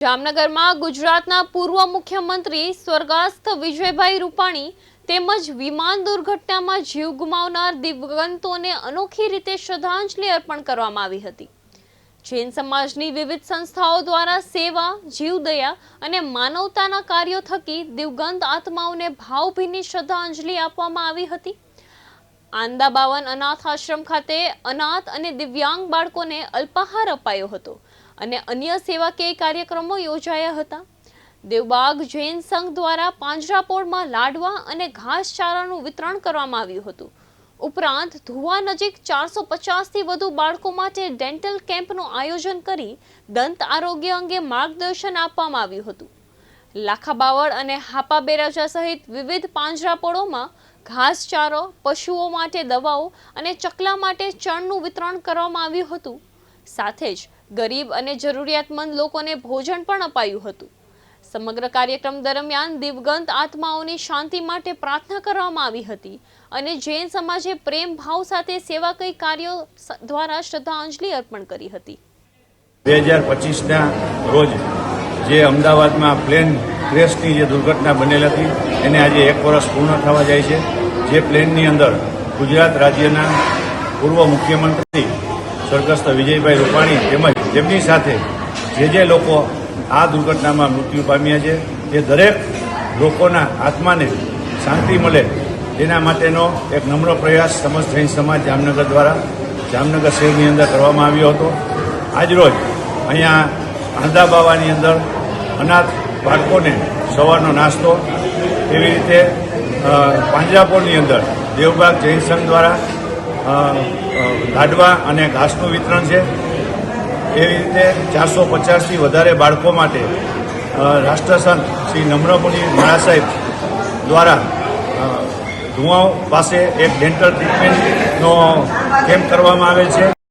જામનગરમાં ગુજરાતના પૂર્વ મુખ્યમંત્રી સ્વર્ગસ્થ વિજયભાઈ રૂપાણી તેમજ વિમાન દુર્ઘટનામાં જીવ ગુમાવનાર દિવંગતોને અનોખી રીતે શ્રદ્ધાંજલિ અર્પણ કરવામાં આવી હતી। જૈન સમાજની વિવિધ સંસ્થાઓ દ્વારા સેવા, જીવદયા અને માનવતાના કાર્યો થકી દિવંગત આત્માઓને ભાવભીની શ્રદ્ધાંજલિ આપવામાં આવી હતી। આંદાબાવન અનાથ આશ્રમ ખાતે અનાથ અને દિવ્યાંગ બાળકોને અલ્પાહાર અપાયો હતો અને અન્ય સેવાકીય કાર્યક્રમો યોજાયા હતા। દેવબાગ જૈન સંઘ દ્વારા પાંજરાપોળમાં લાડવા અને ઘાસચારાનું વિતરણ કરવામાં આવ્યું હતું। ઉપરાંત ધુવા નજીક 450 થી વધુ બાળકો માટે ડેન્ટલ કેમ્પનું આયોજન કરી દંત આરોગ્ય અંગે માર્ગદર્શન આપવામાં આવ્યું હતું। લાખાબાવળ અને હાપા બેરાજા સહિત વિવિધ પાંજરાપોળોમાં ઘાસચારો, પશુઓ માટે દવાઓ અને ચકલા માટે ચણનું વિતરણ કરવામાં આવ્યું હતું। સાથે જ ગરીબ અને જરૂરિયાતમંદ લોકોને ભોજન પણ અપાયું હતું। સમગ્ર કાર્યક્રમ દરમિયાન દિવંગત આત્માઓની શાંતિ માટે પ્રાર્થના કરવામાં આવી હતી અને જૈન સમાજે પ્રેમ ભાવ સાથે સેવાકીય કાર્યો દ્વારા શ્રદ્ધાંજલિ અર્પણ કરી હતી। 2025ના રોજ જે અમદાવાદમાં પ્લેન ક્રેશની જે દુર્ઘટના બનેલ હતી એને આજે 1 વર્ષ પૂર્ણ થવા જાય છે। જે પ્લેનની અંદર ગુજરાત રાજ્યના પૂર્વ મુખ્યમંત્રી સ્વર્ગસ્થ વિજયભાઈ રૂપાણી તેમજ તેમની સાથે જે લોકો આ દુર્ઘટનામાં મૃત્યુ પામ્યા છે તે દરેક લોકોના આત્માને શાંતિ મળે તેના માટેનો એક નમ્ર પ્રયાસ સમસ્ત જૈન સમાજ જામનગર દ્વારા જામનગર શહેરની અંદર કરવામાં આવ્યો હતો। આજરોજ અહીંયા આંદાબાવાની અંદર અનાથ બાળકોને સવારનો નાસ્તો, એવી રીતે પાંજરાપોળની અંદર દેવબાગ જૈન સંઘ દ્વારા લાડવા અને ઘાસનું વિતરણ છે। એવી રીતે 450 થી વધારે બાળકો માટે રાષ્ટ્રસંત શ્રી નમ્રમુનિ મહારાજ સાહેબ દ્વારા ધુવાઓ પાસે એક ડેન્ટલ ટ્રીટમેન્ટનો કેમ્પ કરવામાં આવેલ છે।